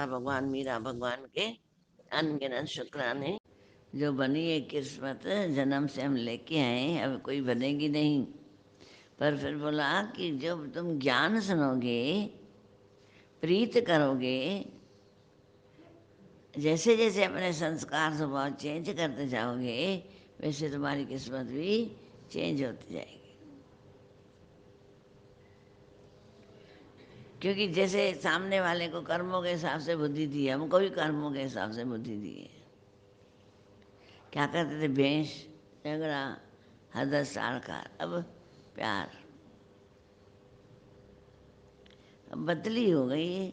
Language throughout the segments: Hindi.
भगवान मीरा भगवान के अनगिनत शुक्राने जो बनी है किस्मत, जन्म से हम लेके आए, अब कोई बनेगी नहीं। पर फिर बोला कि जब तुम ज्ञान सुनोगे, प्रीत करोगे, जैसे जैसे अपने संस्कार स्वभाव चेंज करते जाओगे, वैसे तुम्हारी किस्मत भी चेंज होती जाएगी। क्योंकि जैसे सामने वाले को कर्मों के हिसाब से बुद्धि दी है, हमको भी कर्मों के हिसाब से बुद्धि दी है। क्या करते थे? भेंस, झगड़ा, हद साड़कार, अब प्यार। अब बदली हो गई है,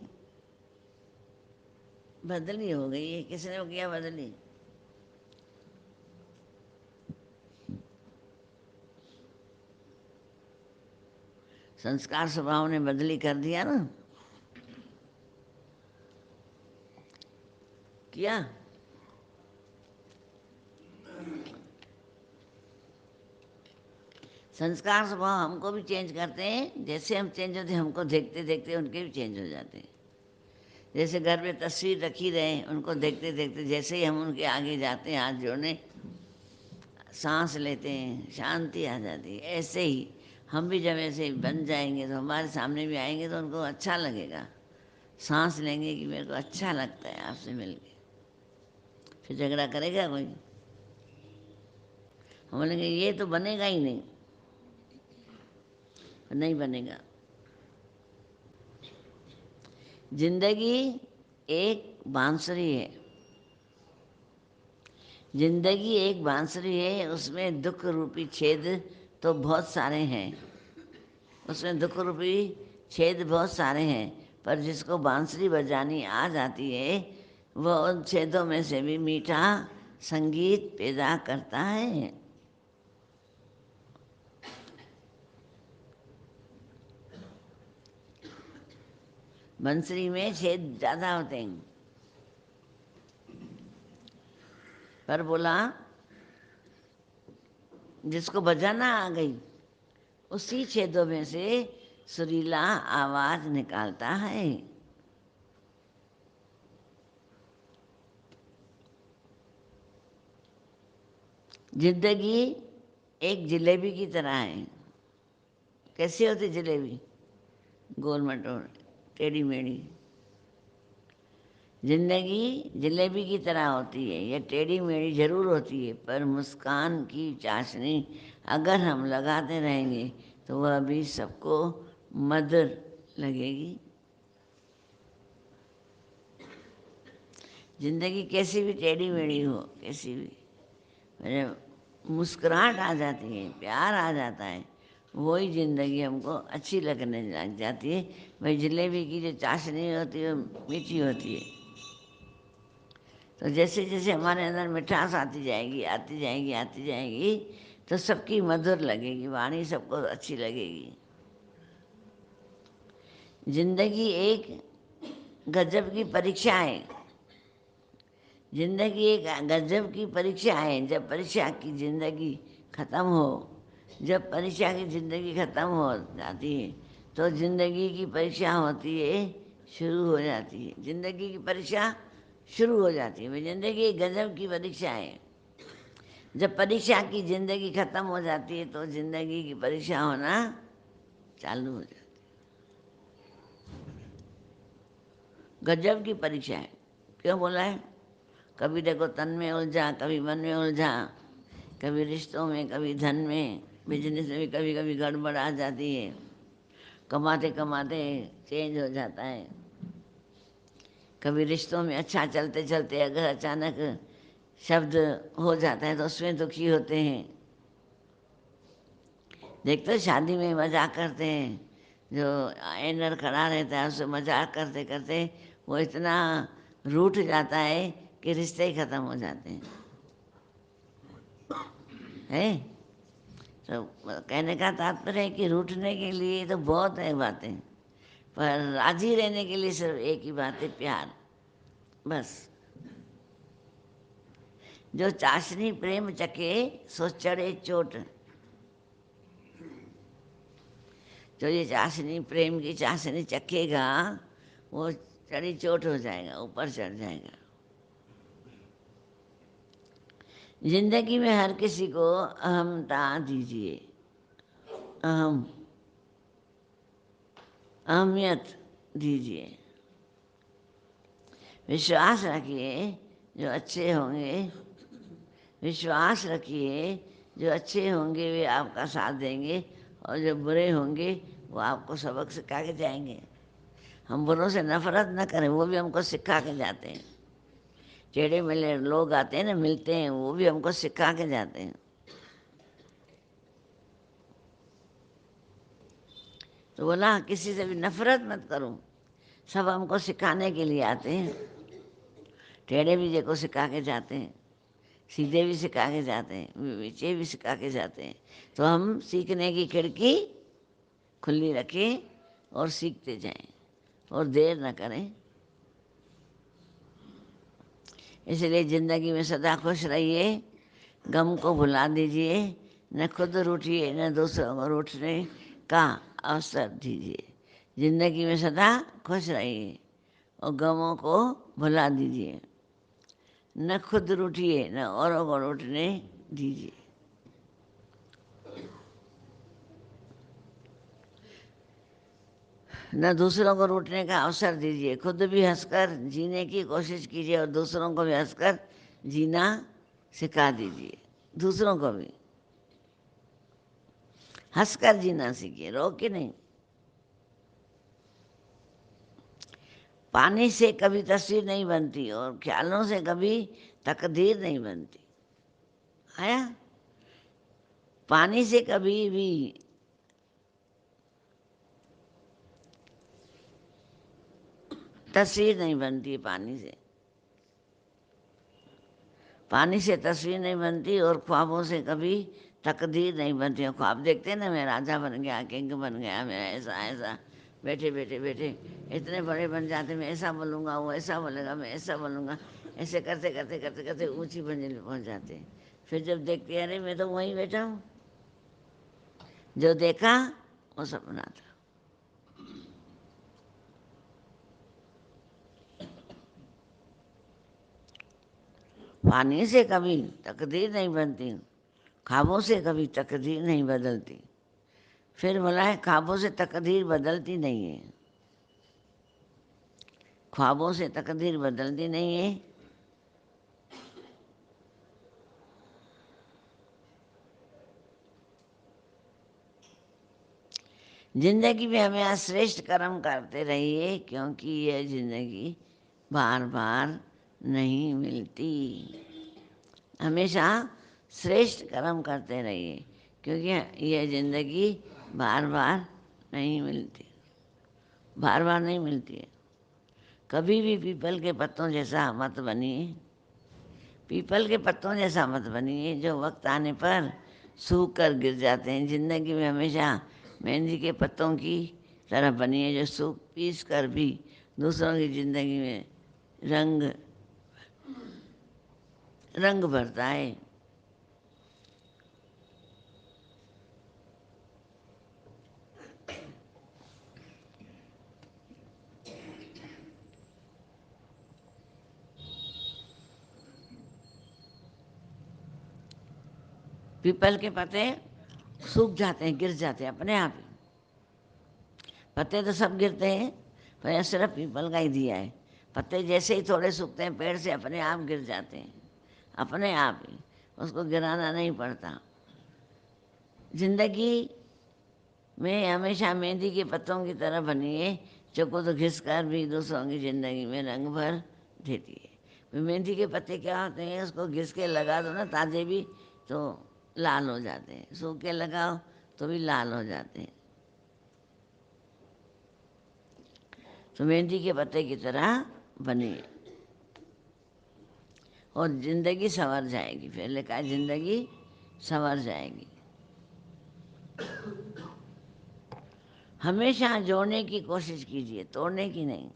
बदली हो गई है। किसने किया बदली? संस्कार स्वभाव ने बदली कर दिया ना, किया। संस्कार स्वभाव हमको भी चेंज करते हैं। जैसे हम चेंज होते हैं, हमको देखते देखते उनके भी चेंज हो जाते हैं। जैसे घर में तस्वीर रखी रहे, उनको देखते देखते जैसे ही हम उनके आगे जाते हैं, हाथ जोड़ने, सांस लेते हैं, शांति आ जाती है। ऐसे ही हम भी जब ऐसे बन जाएंगे तो हमारे सामने भी आएंगे तो उनको अच्छा लगेगा। सांस लेंगे कि मेरे को अच्छा लगता है आपसे मिलके। फिर झगड़ा करेगा कोई? हम बोलेंगे ये तो बनेगा ही नहीं, नहीं बनेगा। जिंदगी एक बांसुरी है, जिंदगी एक बांसुरी है। उसमें दुख रूपी छेद तो बहुत सारे हैं, उसमें दुख रूपी छेद बहुत सारे हैं। पर जिसको बांसुरी बजानी आ जाती है, वह उन छेदों में से भी मीठा संगीत पैदा करता है। बंसरी में छेद ज़्यादा होते हैं। पर बोला जिसको बजाना आ गई, उसी छेदों में से सुरीला आवाज निकालता है। जिंदगी एक जिलेबी की तरह है। कैसी होती जलेबी? गोल मटोल, टेढ़ी मेढ़ी। जिंदगी जलेबी की तरह होती है, यह टेढ़ी मेढ़ी जरूर होती है, पर मुस्कान की चाशनी अगर हम लगाते रहेंगे तो वह भी सबको मधुर लगेगी। जिंदगी कैसी भी टेढ़ी मेढ़ी हो, कैसी भी, मुस्कुराहट आ जाती है, प्यार आ जाता है, वही ज़िंदगी हमको अच्छी लगने लग जाती है। भाई जलेबी की जो चाशनी होती है वो मीठी होती है। तो जैसे जैसे हमारे अंदर मिठास आती जाएगी, आती जाएगी, आती जाएगी, तो सबकी मधुर लगेगी, वाणी सबको अच्छी लगेगी। जिंदगी एक गजब की परीक्षा है, जिंदगी एक गजब की परीक्षा है। जब परीक्षा की जिंदगी ख़त्म हो, जब परीक्षा की ज़िंदगी ख़त्म हो जाती है तो ज़िंदगी की परीक्षा होती है, शुरू हो जाती है। ज़िंदगी की परीक्षा शुरू हो जाती है। ज़िंदगी एक गजब की परीक्षा है। जब परीक्षा की ज़िंदगी ख़त्म हो जाती है तो ज़िंदगी की परीक्षा होना चालू हो जाती है। गजब की परीक्षा है। क्यों बोला है? कभी देखो तन में उलझा, कभी मन में उलझा, कभी रिश्तों में, कभी धन में, बिजनेस में भी कभी कभी गड़बड़ आ जाती है। कमाते कमाते चेंज हो जाता है। कभी रिश्तों में अच्छा चलते चलते अगर अचानक शब्द हो जाता है तो उसमें दुखी होते हैं। देखते हो शादी में मजाक करते हैं, जो एनर खड़ा रहता है उससे मजाक करते करते वो इतना रूठ जाता है कि रिश्ते ही ख़त्म हो जाते हैं। है तो कहने का तात्पर्य है कि रूठने के लिए तो बहुत है बातें, पर राजी रहने के लिए सिर्फ एक ही बात है, प्यार, बस। जो चाशनी प्रेम चखे सो चढ़े चोट। जो ये चाशनी, प्रेम की चाशनी चखेगा, वो चढ़ी चोट हो जाएगा, ऊपर चढ़ जाएगा। जिंदगी में हर किसी को अहमता दीजिए, अहमियत दीजिए। विश्वास रखिए जो अच्छे होंगे, विश्वास रखिए जो अच्छे होंगे वे आपका साथ देंगे, और जो बुरे होंगे वो आपको सबक सिखा के जाएंगे। हम बुरों से नफरत न करें, वो भी हमको सिखा के जाते हैं। टेढ़े मेढ़े लोग आते हैं ना, मिलते हैं, वो भी हमको सिखा के जाते हैं। तो बोला किसी से भी नफरत मत करो, सब हमको सिखाने के लिए आते हैं। टेढ़े भी देखो सिखा के जाते हैं, सीधे भी सिखा के जाते हैं, नीचे भी सिखा के जाते हैं। तो हम सीखने की खिड़की खुली रखें और सीखते जाएं और देर न करें। इसलिए ज़िंदगी में सदा खुश रहिए, गम को भुला दीजिए, न खुद रूठिए न दूसरों को रूठने का अवसर दीजिए। ज़िंदगी में सदा खुश रहिए और गमों को भुला दीजिए, न खुद रूठिए न औरों को रूठने दीजिए। न दूसरों को रूठने का अवसर दीजिए। खुद भी हंसकर जीने की कोशिश कीजिए और दूसरों को भी हंसकर जीना सिखा दीजिए। दूसरों को भी हंसकर जीना सीखिए, रो के नहीं। पानी से कभी तस्वीर नहीं बनती और ख्यालों से कभी तकदीर नहीं बनती। आया? पानी से कभी भी तस्वीर नहीं बनती है, पानी से तस्वीर नहीं बनती और ख्वाबों से कभी तकदीर नहीं बनती। और ख्वाब देखते हैं ना, मैं राजा बन गया, किंग बन गया, मैं ऐसा ऐसा, बैठे बैठे बैठे इतने बड़े बन जाते, मैं ऐसा बोलूँगा, वो ऐसा बोलेगा, मैं ऐसा बोलूँगा, ऐसे करते करते करते करते ऊंची मंजिल पे पहुँच जाते हैं। फिर जब देखते हैं अरे मैं तो वहीं बैठा हूँ, जो देखा वो सपना था। पानी से कभी तकदीर नहीं बनती, ख्वाबों से कभी तकदीर नहीं बदलती। फिर बोला है ख्वाबों से तकदीर बदलती नहीं है, ख्वाबों से तकदीर बदलती नहीं है। जिंदगी में हमें श्रेष्ठ कर्म करते रहिए, क्योंकि यह जिंदगी बार बार नहीं मिलती। हमेशा श्रेष्ठ कर्म करते रहिए, क्योंकि यह जिंदगी बार बार नहीं मिलती, बार बार नहीं मिलती है। कभी भी पीपल के पत्तों जैसा मत बनिए, पीपल के पत्तों जैसा मत बनिए जो वक्त आने पर सूख कर गिर जाते हैं। ज़िंदगी में हमेशा मेहंदी के पत्तों की तरह बनिए जो सूख पीस कर भी दूसरों की ज़िंदगी में रंग रंग भरता है। पीपल के पत्ते सूख जाते हैं, गिर जाते हैं अपने आप ही। पत्ते तो सब गिरते हैं, पर यह सिर्फ पीपल का ही दिया है। पत्ते जैसे ही थोड़े सूखते हैं पेड़ से अपने आप गिर जाते हैं, अपने आप ही, उसको गिराना नहीं पड़ता। जिंदगी में हमेशा मेहंदी के पत्तों की तरह बनिए जो खुद घिस कर भी दूसरों की ज़िंदगी में रंग भर देती है। मेहंदी के पत्ते क्या होते हैं, उसको घिस के लगा दो ना ताज़े भी तो लाल हो जाते हैं, सूख के लगाओ तो भी लाल हो जाते हैं। तो मेहंदी के पत्ते की तरह बनिए और ज़िंदगी संवर जाएगी। फिर लिखा है ज़िंदगी संवर जाएगी। हमेशा जोड़ने की कोशिश कीजिए, तोड़ने की नहीं।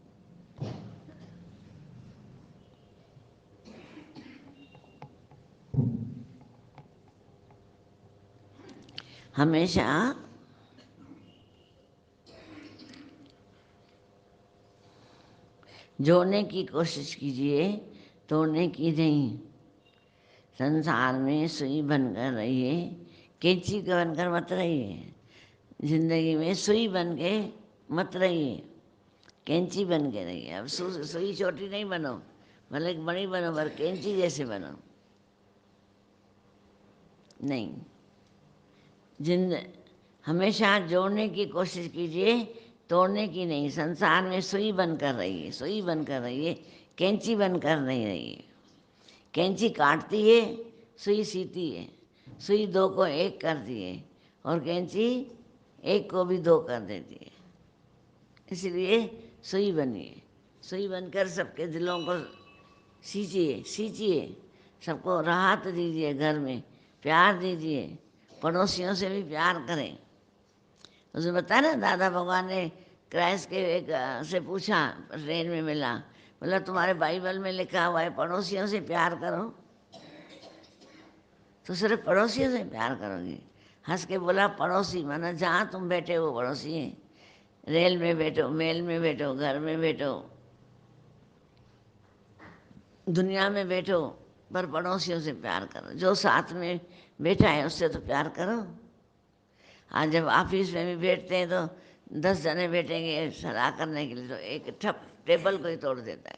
हमेशा जोड़ने की कोशिश कीजिए, तोड़ने की नहीं। संसार में सुई बनकर रहिए, कैंची का बनकर मत रहिए। जिंदगी में सुई बन के मत रहिए, कैंची बन के रहिए। अब सुई छोटी नहीं बनो, भले बड़ी बनो, पर कैंची जैसे बनो नहीं। हमेशा जोड़ने की कोशिश कीजिए, तोड़ने की नहीं। संसार में सुई बनकर रहिए, सुई बनकर रहिए, कैंची बनकर नहीं रहिए। कैंची काटती है, सुई सीती है। सुई दो को एक करती है और कैंची एक को भी दो कर देती है। इसलिए सुई बनिए, सुई बनकर सबके दिलों को सींचिए, सींचिए। सबको राहत दीजिए, घर में प्यार दीजिए, पड़ोसियों से भी प्यार करें। उसने बताया ना, दादा भगवान ने क्राइस्ट के एक से पूछा, ट्रेन में मिला, बोला तुम्हारे बाइबल में लिखा हुआ है पड़ोसियों से प्यार करो, तो सिर्फ पड़ोसियों से प्यार करोगे? हंस के बोला पड़ोसी माना जहाँ तुम बैठे हो पड़ोसी हैं। रेल में बैठो, मेल में बैठो, घर में बैठो, दुनिया में बैठो, पर पड़ोसियों से प्यार करो। जो साथ में बैठा है उससे तो प्यार करो। आज जब ऑफिस में भी बैठते हैं तो 10 जने बैठेंगे सलाह करने के लिए, तो एक ठप टेबल को ही तोड़ देता है।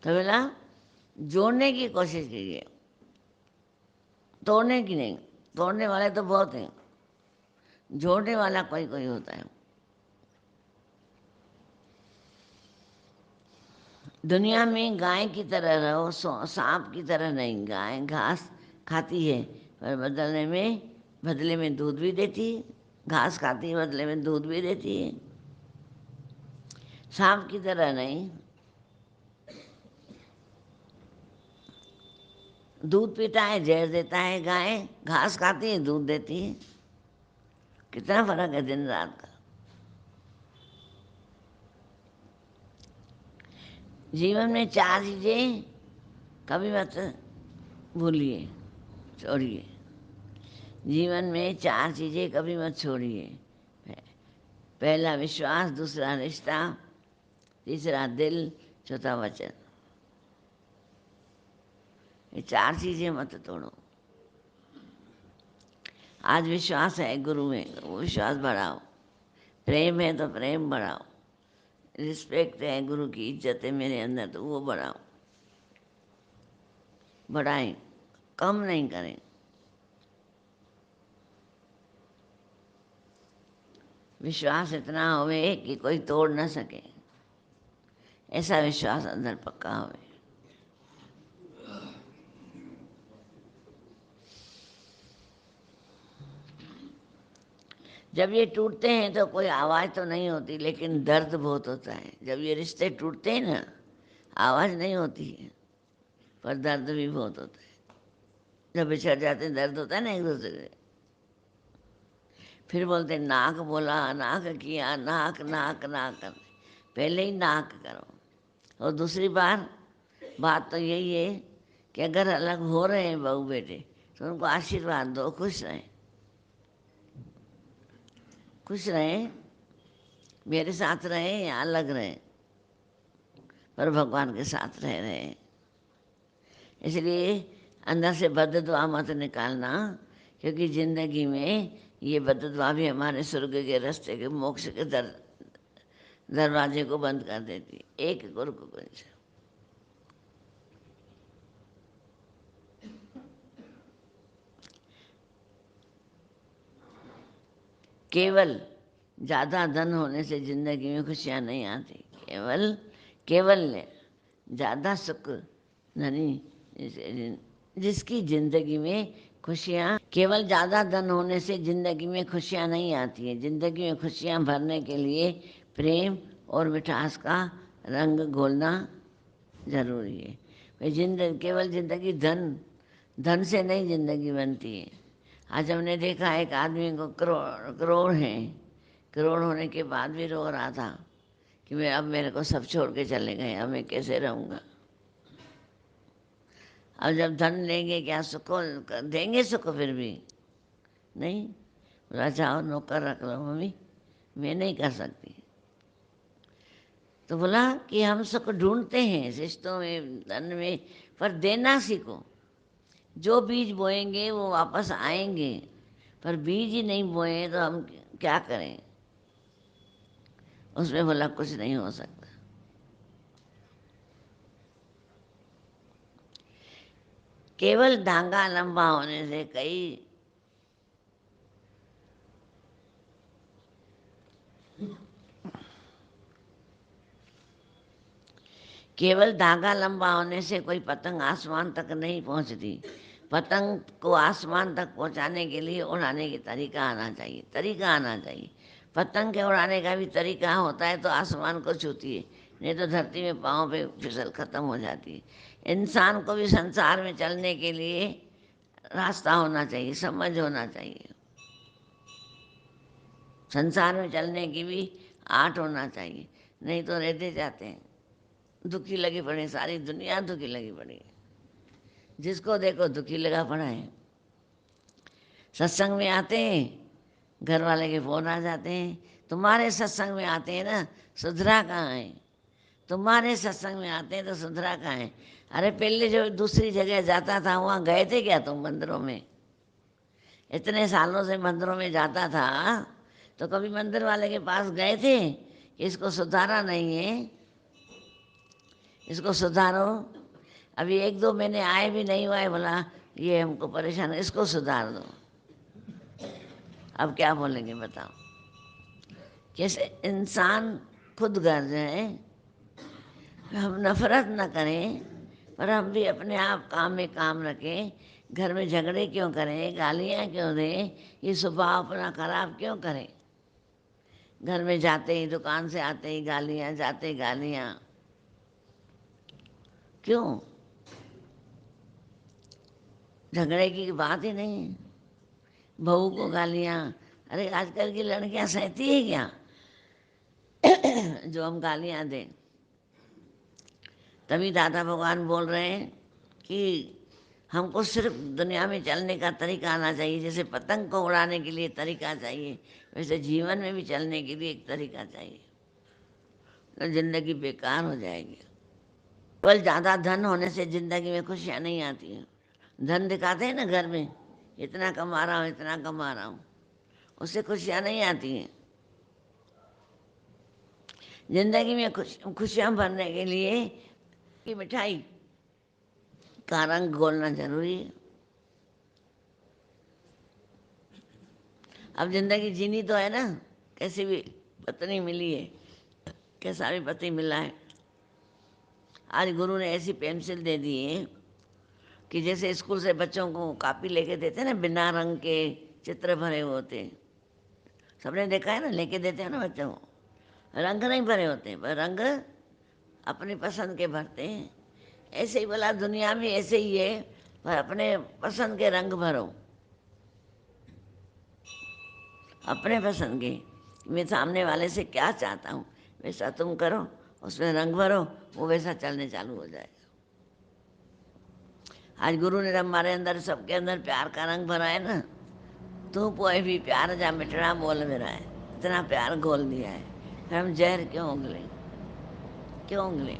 तो बोला जोड़ने की कोशिश कीजिए, तोड़ने की नहीं। तोड़ने वाले तो बहुत हैं, जोड़ने वाला कोई कोई होता है। दुनिया में गाय की तरह रहो, सांप की तरह नहीं। गाय घास खाती है पर बदले में दूध भी देती है। घास खाती है, बदले में दूध भी देती है। सांप की तरह नहीं। दूध पीता है, जहर देता है। गाय घास खाती है, दूध देती है। कितना फर्क है दिन रात का। जीवन में 4 चीजें कभी मत भूलिए, छोड़िए। जीवन में 4 चीजें कभी मत छोड़िए। पहला विश्वास, दूसरा रिश्ता, तीसरा दिल, चौथा वचन। ये 4 चीजें मत तोड़ो। आज विश्वास है गुरु में, वो विश्वास बढ़ाओ। प्रेम है तो प्रेम बढ़ाओ। रिस्पेक्ट है, गुरु की इज्जत है मेरे अंदर, तो वो बढ़ाओ। बढ़ाएं, कम नहीं करें। विश्वास इतना होवे कि कोई तोड़ न सके, ऐसा विश्वास अंदर पक्का होवे। जब ये टूटते हैं तो कोई आवाज़ तो नहीं होती, लेकिन दर्द बहुत होता है। जब ये रिश्ते टूटते हैं ना, आवाज़ नहीं होती है, पर दर्द भी बहुत होता है। जब बिछड़ जाते हैं दर्द होता है ना एक दूसरे से। फिर बोलते हैं नाक बोला, नाक किया, नाक नाक नाक। पहले ही नाक करो। और दूसरी बात तो यही है कि अगर अलग हो रहे हैं बहू बेटे, तो उनको आशीर्वाद दो, खुश रहें, खुश रहें। मेरे साथ रहें या अलग रहें, पर भगवान के साथ रह रहे हैं। इसलिए अंदर से बद दुआ मत निकालना, क्योंकि ज़िंदगी में ये बद दुआ भी हमारे स्वर्ग के रास्ते के, मोक्ष के दरवाजे को बंद कर देती। एक गुरु को कुछ केवल ज़्यादा धन होने से ज़िंदगी में खुशियाँ नहीं आती। केवल ज़्यादा सुख नहीं, जिसकी ज़िंदगी में खुशियाँ, केवल ज़्यादा धन होने से ज़िंदगी में खुशियाँ नहीं आती हैं। ज़िंदगी में खुशियाँ भरने के लिए प्रेम और मिठास का रंग घोलना जरूरी है। भाई केवल ज़िंदगी धन से नहीं ज़िंदगी बनती है। आज हमने देखा एक आदमी को करोड़ हैं, करोड़ होने के बाद भी रो रहा था कि अब मेरे को सब छोड़ के चले गए, अब मैं कैसे रहूँगा। अब जब धन लेंगे क्या सुख देंगे? सुख फिर भी नहीं। बोला जाओ नौकर रख लो, मम्मी मैं नहीं कर सकती। तो बोला कि हम सबको ढूंढते हैं रिश्तों में, धन में, पर देना सीखो। जो बीज बोएंगे वो वापस आएंगे, पर बीज ही नहीं बोए तो हम क्या करें। उसमें बोला कुछ नहीं हो सकता। केवल धागा लंबा होने से केवल धागा लंबा होने से कोई पतंग आसमान तक नहीं पहुंचती। पतंग को आसमान तक पहुंचाने के लिए उड़ाने की तरीका आना चाहिए, तरीका आना चाहिए। पतंग के उड़ाने का भी तरीका होता है तो आसमान को छूती है, नहीं तो धरती में पाँव पे फिसल खत्म हो जाती है। इंसान को भी संसार में चलने के लिए रास्ता होना चाहिए, समझ होना चाहिए। संसार में चलने की भी आर्ट होना चाहिए, नहीं तो रहते जाते हैं दुखी लगी पड़े, सारी दुनिया दुखी लगी पड़ी है। जिसको देखो दुखी लगा पड़ा है। सत्संग में आते हैं, घर वाले के फोन आ जाते हैं, तुम्हारे सत्संग में आते हैं ना, सुधरा कहाँ है। तुम्हारे सत्संग में आते हैं तो सुधरा कहाँ है। अरे पहले जो दूसरी जगह जाता था वहाँ गए थे क्या तुम मंदिरों में? इतने सालों से मंदिरों में जाता था तो कभी मंदिर वाले के पास गए थे कि इसको सुधारा नहीं है, इसको सुधारो। अभी 1-2 महीने आए भी नहीं हुआ है, बोला ये हमको परेशान है, इसको सुधार दो। अब क्या बोलेंगे बताओ। कैसे इंसान खुद गर्ज है। हम नफरत न करें, पर हम भी अपने आप काम में काम रखें। घर में झगड़े क्यों करें, गालियाँ क्यों दें, ये स्वभाव अपना खराब क्यों करें। घर में जाते ही, दुकान से आते ही गालियाँ, जाते गालियाँ, क्यों? झगड़े की बात ही नहीं है। बहू को गालियाँ, अरे आजकल की लड़कियाँ सहती है क्या जो हम गालियाँ दें। तभी दादा भगवान बोल रहे हैं कि हमको सिर्फ दुनिया में चलने का तरीका आना चाहिए। जैसे पतंग को उड़ाने के लिए तरीका चाहिए, वैसे जीवन में भी चलने के लिए एक तरीका चाहिए, तो जिंदगी बेकार हो जाएगी। केवल ज़्यादा धन होने से जिंदगी में खुशियाँ नहीं आती हैं। धन दिखाते हैं ना घर में, इतना कमा रहा हूँ, इतना कमा रहा हूँ, उससे खुशियाँ नहीं आती हैं। जिंदगी में खुशियाँ भरने के लिए कि मिठाई का रंग घोलना जरूरी है। अब जिंदगी जीनी तो है ना, कैसी भी पत्नी मिली है, कैसा भी पति मिला है। आज गुरु ने ऐसी पेंसिल दे दी है कि जैसे स्कूल से बच्चों को कॉपी लेके देते हैं ना, बिना रंग के चित्र भरे हुए होते हैं। सबने देखा है ना, लेके देते हैं ना बच्चों को, रंग नहीं भरे होते, पर रंग अपनी पसंद के भरते हैं। ऐसे ही बोला दुनिया में ऐसे ही है, पर अपने पसंद के रंग भरो, अपने पसंद के। मैं सामने वाले से क्या चाहता हूँ वैसा तुम करो, उसमें रंग भरो, वो वैसा चलने चालू हो जाएगा। आज गुरु ने हमारे अंदर, सबके अंदर प्यार का रंग भरा है ना। तू कोई भी प्यार जा मिटना बोल मेरा है, इतना प्यार घोल दिया है, फिर हम जहर क्यों उगले, क्यों उगले।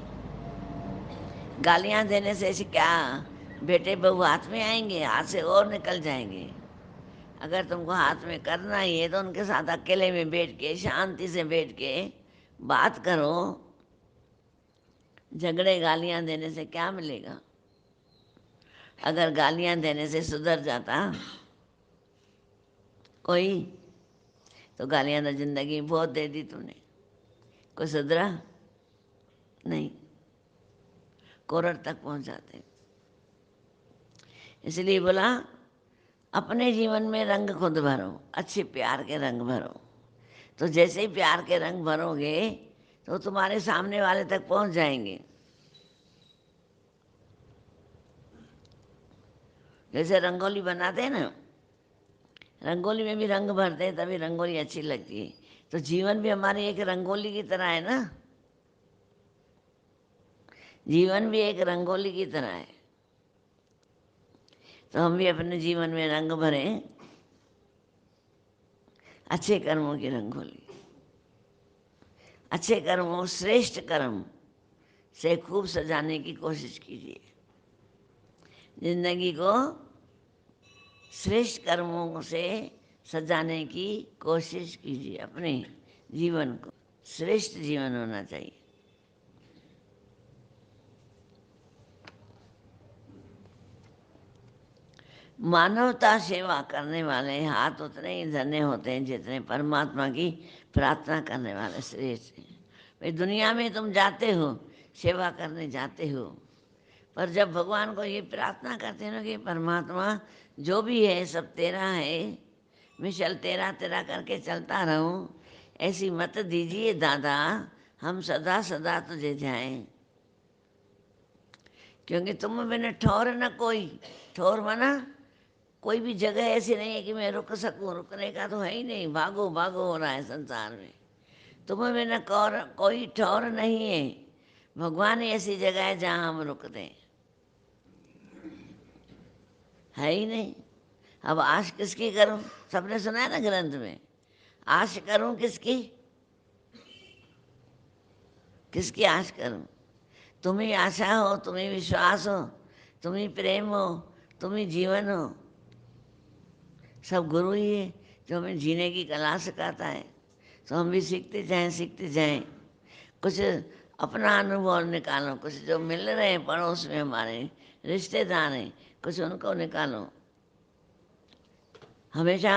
गालियाँ देने से ऐसे क्या बेटे बहू हाथ में आएंगे, हाथ से और निकल जाएंगे। अगर तुमको हाथ में करना ही है तो उनके साथ अकेले में बैठ के, शांति से बैठ के बात करो। झगड़े गालियाँ देने से क्या मिलेगा। अगर गालियाँ देने से सुधर जाता कोई, तो गालियाँ तो जिंदगी बहुत दे दी तुमने, कोई सुधरा नहीं, कोरट तक पहुंच जाते। इसलिए बोला अपने जीवन में रंग खुद भरो, अच्छे प्यार के रंग भरो। तो जैसे ही प्यार के रंग भरोगे तो तुम्हारे सामने वाले तक पहुंच जाएंगे। जैसे रंगोली बनाते हैं ना, रंगोली में भी रंग भरते हैं तभी रंगोली अच्छी लगती है। तो जीवन भी हमारी एक रंगोली की तरह है ना, जीवन भी एक रंगोली की तरह है। तो हम भी अपने जीवन में रंग भरें, अच्छे कर्मों की रंगोली। अच्छे कर्मों, श्रेष्ठ कर्म से खूब सजाने की कोशिश कीजिए। जिंदगी को श्रेष्ठ कर्मों से सजाने की कोशिश कीजिए। अपने जीवन को श्रेष्ठ जीवन होना चाहिए। मानवता सेवा करने वाले हाथ उतने ही धन्य होते हैं जितने परमात्मा की प्रार्थना करने वाले श्रेष्ठ हैं। भाई दुनिया में तुम जाते हो, सेवा करने जाते हो, पर जब भगवान को ये प्रार्थना करते हो ना कि परमात्मा जो भी है सब तेरा है, मैं चल तेरा तेरा करके चलता रहूं, ऐसी मत दीजिए दादा, हम सदा सदा तुझे जाएं। क्योंकि तुम बिना ठौर न कोई, ठौर माना कोई भी जगह ऐसी नहीं है कि मैं रुक सकूं, रुकने का तो है ही नहीं, भागो भागो हो रहा है संसार में। तुम्हें बिना कोई ठौर नहीं है। भगवान ही ऐसी जगह है जहाँ हम रुकते हैं, है ही नहीं। अब आश किसकी करूं? सबने सुना है ना ग्रंथ में, आश करूं किसकी? किसकी आश करूं? तुम ही आशा हो, तुम ही विश्वास हो, तुम ही प्रेम हो, तुम ही जीवन हो। सब गुरु ही है जो हमें जीने की कला सिखाता है। तो हम भी सीखते जाएं, सीखते जाएं। कुछ अपना अनुभव निकालो, कुछ जो मिल रहे हैं पड़ोस में हमारे रिश्तेदार हैं, कुछ उनको निकालो। हमेशा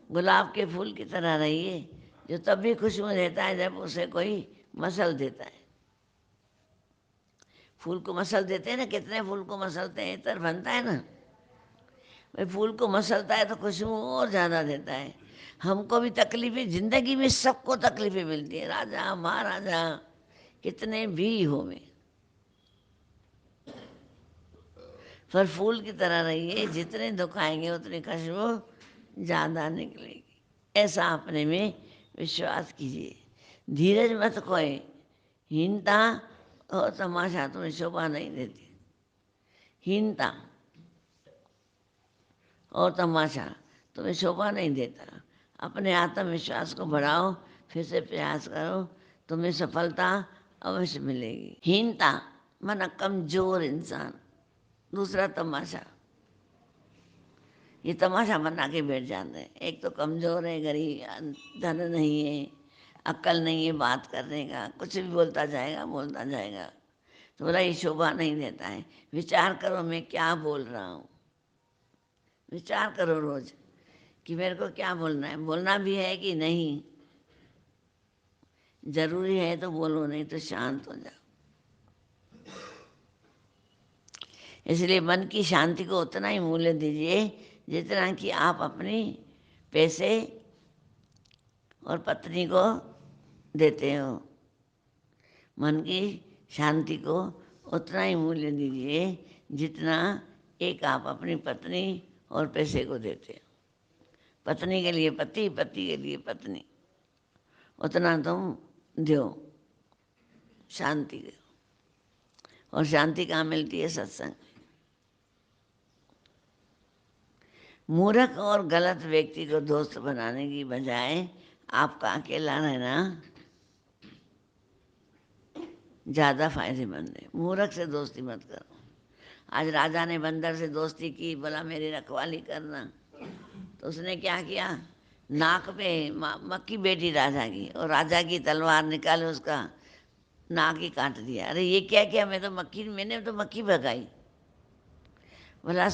गुलाब के फूल की तरह रहिए, जो तब भी खुशबू देता है जब उसे कोई मसल देता है। फूल को मसल देते हैं ना, कितने फूल को मसलते हैं, इतर बनता है ना। भाई फूल को मसलता है तो खुशबू और ज़्यादा देता है। हमको भी तकलीफें, जिंदगी में सबको तकलीफें मिलती है, राजा महाराजा कितने भी हो में, पर फूल की तरह रहिए, जितने दुख आएंगे उतनी खुशबू ज़्यादा निकलेगी। ऐसा अपने में विश्वास कीजिए। धीरज मत खोए, हीनता और तमाशा तुम्हें शोभा नहीं देती। हीनता और तमाशा तुम्हें शोभा नहीं देता। अपने आत्मविश्वास को बढ़ाओ, फिर से प्रयास करो, तुम्हें सफलता अवश्य मिलेगी। हीनता माना कमजोर इंसान। दूसरा तमाशा, ये तमाशा बना के बैठ जाते हैं। एक तो कमज़ोर है, गरीब, धन नहीं है, अक्ल नहीं है बात करने का, कुछ भी बोलता जाएगा बोलता जाएगा, तो बोला ये शोभा नहीं देता है। विचार करो मैं क्या बोल रहा हूँ, विचार करो रोज कि मेरे को क्या बोलना है, बोलना भी है कि नहीं, जरूरी है तो बोलो, नहीं तो शांत हो जाओ। इसलिए मन की शांति को उतना ही मूल्य दीजिए जितना कि आप अपनी पैसे और पत्नी को देते हो। मन की शांति को उतना ही मूल्य दीजिए जितना एक आप अपनी पत्नी और पैसे को देते हो। पत्नी के लिए पति, पति के लिए पत्नी, उतना तुम दो, शांति दो। और शांति कहाँ मिलती है? सत्संग। मूर्ख और गलत व्यक्ति को दोस्त बनाने की बजाय आपका अकेला रहना ज़्यादा फायदेमंद है। मूर्ख से दोस्ती मत करो। आज राजा ने बंदर से दोस्ती की, बोला मेरी रखवाली करना, तो उसने क्या किया, नाक पे मक्खी बैठी राजा की, और राजा की तलवार निकाले उसका नाक ही काट दिया। अरे ये क्या किया, मैंने तो मक्खी भगाई। बोला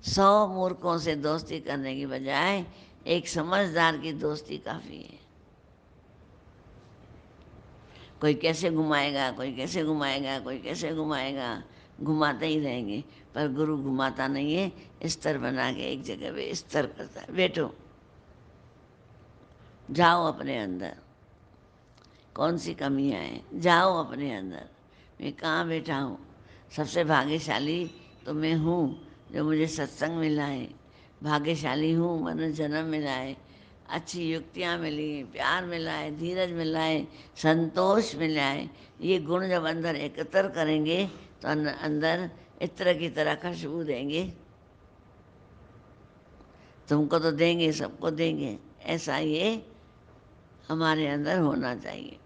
100 मूर्खों से दोस्ती करने की बजाय एक समझदार की दोस्ती काफ़ी है। कोई कैसे घुमाएगा, कोई कैसे घुमाएगा, कोई कैसे घुमाएगा, घुमाते ही रहेंगे, पर गुरु घुमाता नहीं है, स्तर बना के एक जगह पे स्तर करता है। बैठो, जाओ अपने अंदर, कौन सी कमियाँ हैं, जाओ अपने अंदर। मैं कहाँ बैठा हूँ? सबसे भाग्यशाली तो मैं हूँ जो मुझे सत्संग मिला है, भाग्यशाली हूँ मन जन्म मिला है, अच्छी युक्तियाँ मिली हैं, प्यार मिला है, धीरज मिला है, संतोष मिला है। ये गुण जब अंदर एकत्र करेंगे तो अंदर इत्र की तरह खुशबू देंगे। तुमको तो देंगे, सबको देंगे। ऐसा ये हमारे अंदर होना चाहिए।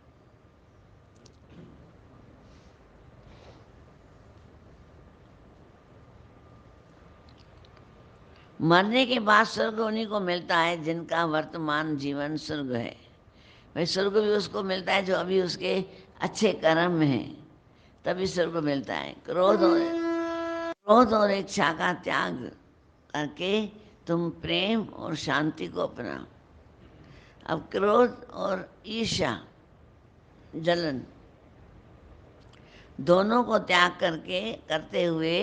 मरने के बाद स्वर्ग उन्हीं को मिलता है जिनका वर्तमान जीवन स्वर्ग है। भाई स्वर्ग भी उसको मिलता है जो अभी उसके अच्छे कर्म में है, तभी स्वर्ग मिलता है। क्रोध और इच्छा का त्याग करके तुम प्रेम और शांति को अपनाओ। अब क्रोध और ईर्ष्या, जलन, दोनों को त्याग करते हुए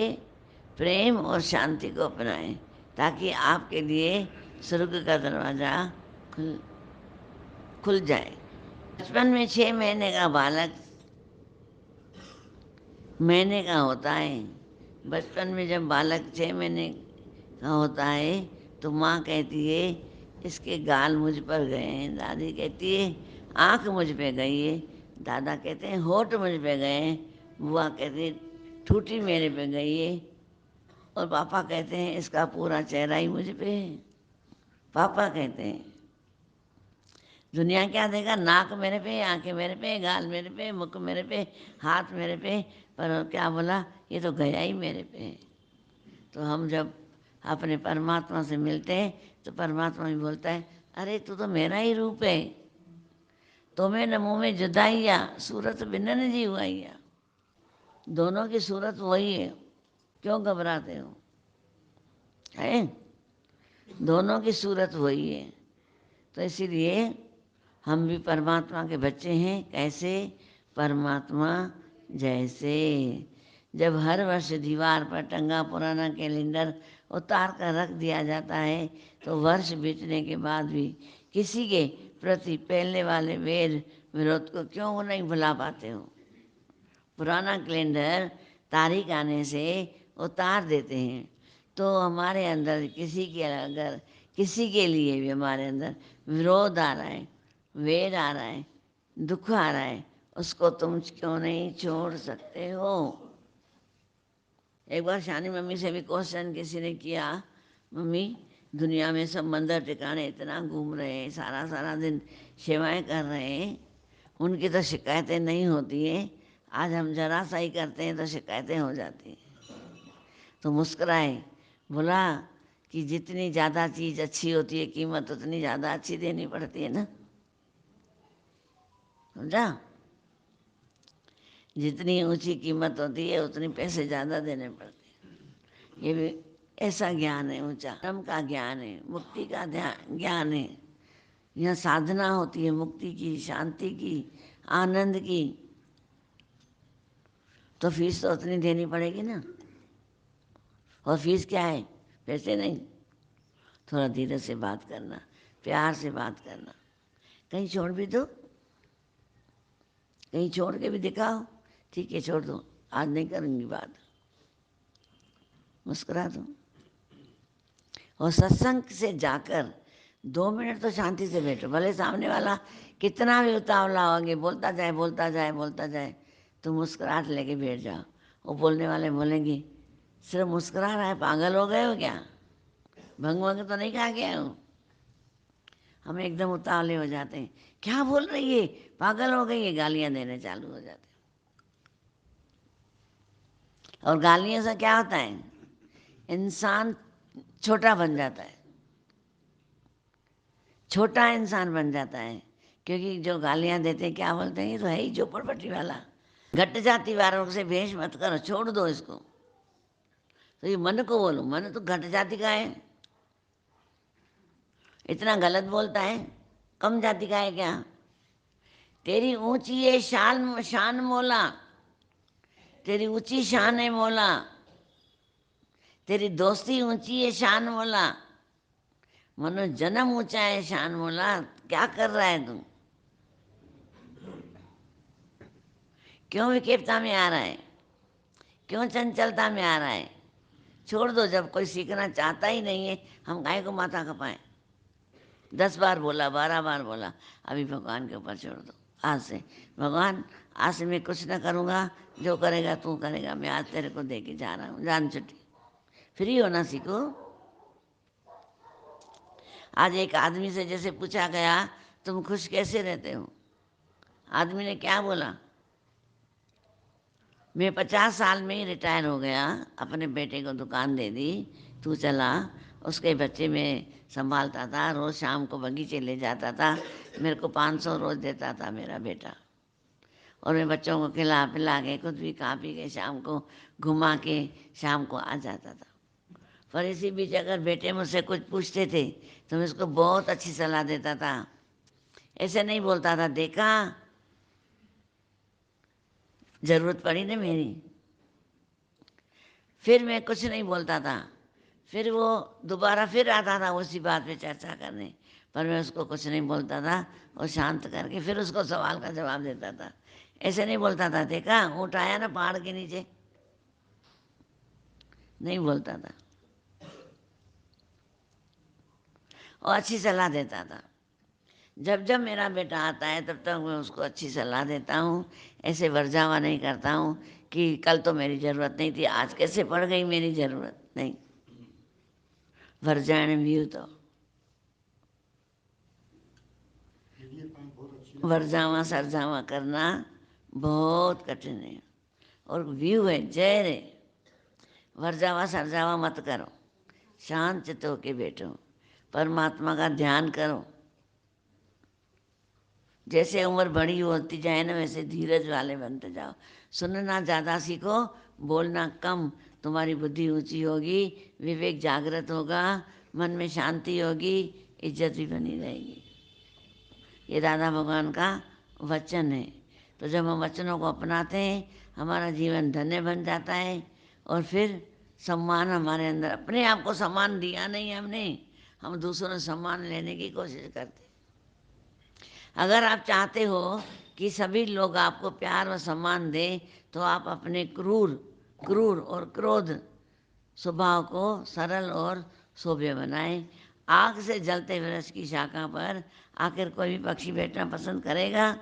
प्रेम और शांति को अपनाएं, ताकि आपके लिए स्वर्ग का दरवाज़ा खुल जाए। बचपन में 6 महीने का बालक महीने का होता है। बचपन में जब बालक 6 महीने का होता है तो माँ कहती है इसके गाल मुझ पर गए हैं, दादी कहती है आँख मुझ पे गई है, दादा कहते हैं होठ मुझ पे गए हैं, बुआ कहती है ठूठी मेरे पे गई है, और पापा कहते हैं इसका पूरा चेहरा ही मुझ पे है। पापा कहते हैं दुनिया क्या देगा, नाक मेरे पे, आंखें मेरे पे, गाल मेरे पे, मुख मेरे पे, हाथ मेरे पे, पर क्या बोला ये तो गया ही मेरे पे। तो हम जब अपने परमात्मा से मिलते हैं तो परमात्मा भी बोलता है अरे तू तो मेरा ही रूप है, तुम्हें न मुँह में जुदाइया सूरत भिन्न जी हुआइया। दोनों की सूरत वही है, क्यों घबराते हो? है दोनों की सूरत वही है। तो इसीलिए हम भी परमात्मा के बच्चे हैं। कैसे? परमात्मा जैसे। जब हर वर्ष दीवार पर टंगा पुराना कैलेंडर उतार कर रख दिया जाता है तो वर्ष बीतने के बाद भी किसी के प्रति पहले वाले वेर विरोध को क्यों नहीं भुला पाते हो? पुराना कैलेंडर तारीख आने से उतार देते हैं तो हमारे अंदर किसी के लिए भी हमारे अंदर विरोध आ रहा है, वेर आ रहा है, दुख आ रहा है, उसको तुम क्यों नहीं छोड़ सकते हो? एक बार शानी मम्मी से भी क्वेश्चन किसी ने किया, मम्मी दुनिया में सब मंदिर टिकाने इतना घूम रहे हैं, सारा सारा दिन सेवाएं कर रहे हैं, उनकी तो शिकायतें नहीं होती हैं, आज हम जरा सा ही करते हैं तो शिकायतें हो जाती हैं। तो मुस्कुराए, बोला कि जितनी ज़्यादा चीज़ अच्छी होती है कीमत उतनी ज़्यादा अच्छी देनी पड़ती है ना, समझा? जितनी ऊंची कीमत होती है उतनी पैसे ज़्यादा देने पड़ते हैं। ये भी ऐसा ज्ञान है, ऊंचा धर्म का ज्ञान है, मुक्ति का ज्ञान है। यहाँ साधना होती है मुक्ति की, शांति की, आनंद की, तो फीस तो उतनी देनी पड़ेगी ना। और फीस क्या है? पैसे नहीं, थोड़ा धीरे से बात करना, प्यार से बात करना। कहीं छोड़ भी दो, कहीं छोड़ के भी दिखाओ, ठीक है छोड़ दो, आज नहीं करूँगी बात, मुस्कुरा दो। और सत्संग से जाकर 2 मिनट तो शांति से बैठो, भले सामने वाला कितना भी उतावला हो, आगे बोलता जाए बोलता जाए बोलता जाए, तो मुस्कुराहट लेके बैठ जाओ। वो बोलने वाले बोलेंगे सिर्फ मुस्कुरा रहा है, पागल हो गए हो क्या, भंग वंग तो नहीं खा गया हो? हम एकदम उतावले हो जाते हैं, क्या बोल रही है, पागल हो गई है, गालियां देने चालू हो जाते हैं। और गालियों से क्या होता है, इंसान छोटा बन जाता है, छोटा इंसान बन जाता है। क्योंकि जो गालियां देते हैं क्या बोलते हैं, ये तो है ही झोपड़पट्टी वाला, घट जाति वालों से भेष मत करो, छोड़ दो इसको। तो ये मन को बोलो, मन तो घट जाति का है, इतना गलत बोलता है, कम जाति का है क्या? तेरी ऊंची है शान, शान मोला, तेरी ऊंची शान है मोला, तेरी दोस्ती ऊंची है शान मोला, मनो जन्म ऊंचा है शान मोला, क्या कर रहा है तू? क्यों विक्षेपता में आ रहा है, क्यों चंचलता में आ रहा है? छोड़ दो। जब कोई सीखना चाहता ही नहीं है, हम काहे को माथा खपाएं? 10 बार बोला, 12 बार बोला, अभी भगवान के ऊपर छोड़ दो। आज से भगवान, आज से मैं कुछ ना करूँगा, जो करेगा तू करेगा, मैं आज तेरे को दे के जा रहा हूँ, जान छुट्टी। फ्री होना सीखो। आज एक आदमी से जैसे पूछा गया तुम खुश कैसे रहते हो, आदमी ने क्या बोला, मैं 50 साल में ही रिटायर हो गया, अपने बेटे को दुकान दे दी, तू चला उसके बच्चे मैं संभालता था, रोज़ शाम को बगीचे ले जाता था। मेरे को 500 रोज़ देता था मेरा बेटा, और मैं बच्चों को खिला पिला के खुद भी खा पी के शाम को घुमा के शाम को आ जाता था। पर इसी बीच अगर बेटे मुझसे कुछ पूछते थे तो मैं उसको बहुत अच्छी सलाह देता था। ऐसे नहीं बोलता था, देखा ज़रूरत पड़ी ना मेरी, फिर मैं कुछ नहीं बोलता था। फिर वो दोबारा फिर आता था उसी बात पे चर्चा करने, पर मैं उसको कुछ नहीं बोलता था और शांत करके फिर उसको सवाल का जवाब देता था। ऐसे नहीं बोलता था, देखा ऊँट आया ना पहाड़ के नीचे, नहीं बोलता था। और अच्छी सलाह देता था। जब जब मेरा बेटा आता है तब तक मैं उसको अच्छी सलाह देता हूँ। ऐसे वर्जावा नहीं करता हूँ कि कल तो मेरी ज़रूरत नहीं थी, आज कैसे पड़ गई मेरी ज़रूरत, नहीं। वर्जायण व्यूतो, वर्जावा सरजावा करना बहुत कठिन है और व्यू है, जहर है। वर्जावा सरजावा मत करो, शांत चित्त होके बैठो, परमात्मा का ध्यान करो। जैसे उम्र बड़ी होती जाए ना वैसे धीरज वाले बनते जाओ। सुनना ज़्यादा सीखो, बोलना कम। तुम्हारी बुद्धि ऊंची होगी, विवेक जागृत होगा, मन में शांति होगी, इज्जत भी बनी रहेगी। ये दादा भगवान का वचन है। तो जब हम वचनों को अपनाते हैं हमारा जीवन धन्य बन जाता है। और फिर सम्मान हमारे अंदर, अपने आप को सम्मान दिया नहीं हमने, हम दूसरों से सम्मान लेने की कोशिश करते। अगर आप चाहते हो कि सभी लोग आपको प्यार और सम्मान दें तो आप अपने क्रूर और क्रोध स्वभाव को सरल और सौम्य बनाएं। आग से जलते वृक्ष की शाखा पर आखिर कोई भी पक्षी बैठना पसंद करेगा?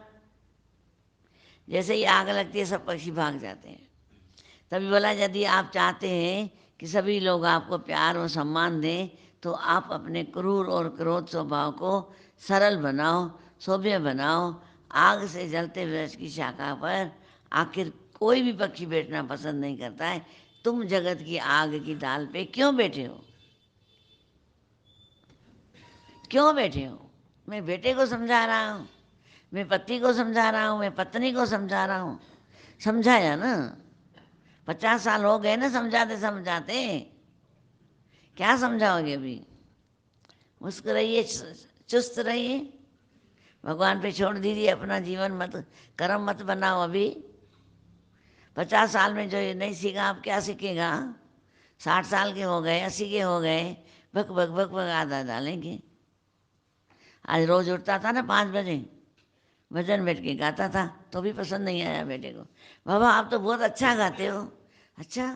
जैसे ही आग लगती है सब पक्षी भाग जाते हैं। तभी बोला, यदि आप चाहते हैं कि सभी लोग आपको प्यार और सम्मान दें तो आप अपने क्रूर और क्रोध स्वभाव को सरल बनाओ, सौम्य बनाओ। आग से जलते वृक्ष की शाखा पर आखिर कोई भी पक्षी बैठना पसंद नहीं करता है। तुम जगत की आग की डाल पे क्यों बैठे हो? क्यों बैठे हो? मैं बेटे को समझा रहा हूँ, मैं पति को समझा रहा हूँ, मैं पत्नी को समझा रहा हूँ। समझाया ना, 50 साल हो गए ना समझाते समझाते। क्या समझाओगे अभी? मुस्कुराइए, चुस्त रहिए, भगवान पे छोड़ दीजिए अपना जीवन, मत कर्म मत बनाओ अभी। 50 साल में जो ये नहीं सीखा आप क्या सीखेगा? 60 साल के हो गए, 80 के हो गए, भक भक भक भक आधा डालेंगे। आज रोज उठता था ना 5 बजे, भजन बैठ के गाता था तो भी पसंद नहीं आया बेटे को। बाबा आप तो बहुत अच्छा गाते हो। अच्छा,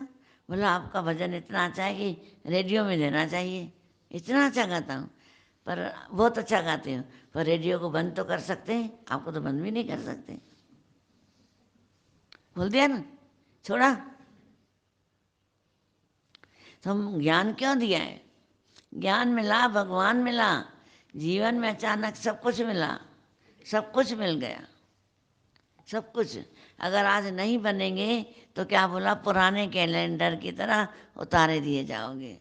बोला आपका भजन इतना अच्छा है कि रेडियो में देना चाहिए। इतना अच्छा गाता हूँ, पर बहुत अच्छा गाते हो, पर रेडियो को बंद तो कर सकते हैं, आपको तो बंद भी नहीं कर सकते। बोल दिया ना, छोड़ा। तो हम ज्ञान क्यों दिया है? ज्ञान मिला, भगवान मिला, जीवन में अचानक सब कुछ मिला, सब कुछ मिल गया, सब कुछ। अगर आज नहीं बनेंगे तो क्या बोला, पुराने कैलेंडर की तरह उतारे दिए जाओगे।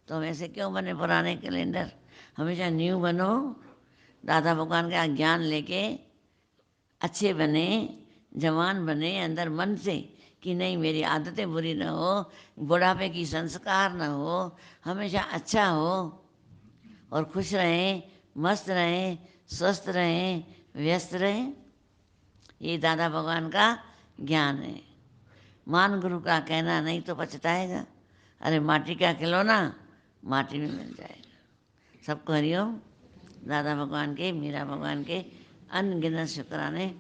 तो हम ऐसे क्यों बने पुराने कैलेंडर? हमेशा न्यू बनो, दादा भगवान का ज्ञान लेके अच्छे बने, जवान बने अंदर मन से कि नहीं मेरी आदतें बुरी न हो, बुढ़ापे की संस्कार न हो, हमेशा अच्छा हो और खुश रहें, मस्त रहें, स्वस्थ रहें, व्यस्त रहें। ये दादा भगवान का ज्ञान है। मान गुरु का कहना नहीं तो पछताएगा। अरे माटी का खिलौना माटी में मिल जाएगा। सबको हरिओम। दादा भगवान के, मीरा भगवान के अनगिनत शुक्राने।